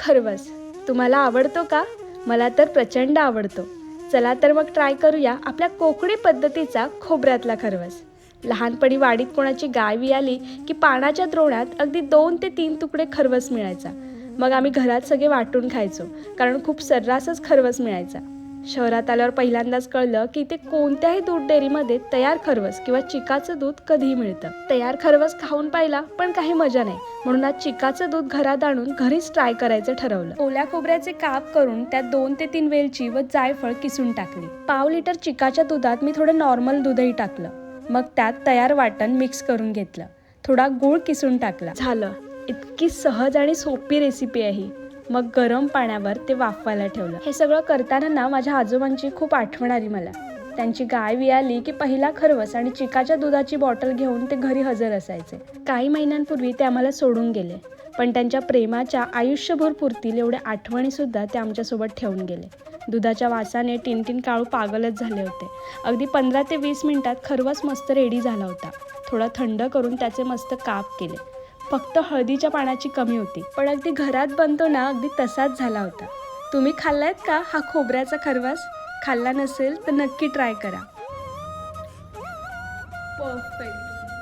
खरवस तुम्हाला आवडतो का? मला तर प्रचंड आवडतो. चला तर मग ट्राय करूया आपल्या कोकणी पद्धतीचा खोबऱ्यातला खरवस. लहानपणी वाडीत कोणाची गाय वियाली की पानाच्या द्रोणात अगदी 2 ते 3 तुकडे खरवस मिळायचा. मग आम्ही घरात सगळे वाटून खायचो, कारण खूप सर्रासच खरवस मिळायचा. शहरात आल्यावर पहिल्यांदाच कळलं की इथे कोणत्याही दूध डेअरीमध्ये तयार खरवस किंवा चिकाचं दूध कधीही मिळतं. तयार खरवस खाऊन पाहिला पण काही मजा नाही, म्हणून आज चिकाचं दूध घरात आणून घरीच ट्राय करायचं ठरवलं. ओल्या खोबऱ्याचे काप करून त्यात 2 ते 3 वेलची व जायफळ किसून टाकली. पाव लिटर चिकाच्या दुधात मी थोडं नॉर्मल दूधही टाकलं. मग त्यात तयार वाटण मिक्स करून घेतलं. थोडा गूळ किसून टाकला. झालं. इतकी सहज आणि सोपी रेसिपी आहे ही. मग गरम पाण्यावर ते वाफवायला ठेवलं. हे सगळं करताना ना माझ्या आजोबांची खूप आठवण आली मला. त्यांची गाय वियाली की पहिला खरवस आणि चिकाच्या दुधाची बॉटल घेऊन ते घरी हजर असायचे. काही महिन्यांपूर्वी ते आम्हाला सोडून गेले, पण त्यांच्या प्रेमाच्या आयुष्यभर पुरतील एवढ्या आठवणी सुद्धा ते आमच्यासोबत ठेवून गेले. दुधाच्या वासाने टिनटिन काळू पागलच झाले होते. अगदी 15 ते 20 मिनिटात खरवस मस्त रेडी झाला होता. थोडा थंड करून त्याचे मस्त काप केले. फक्त हळदीच्या पानाची कमी होती, पण अगदी घरात बनतो ना अगदी तसाच झाला होता. तुम्ही खाल्लायत का हा खोबऱ्याचा खरवस? खाल्ला नसेल तर नक्की ट्राय करा. परफेक्ट.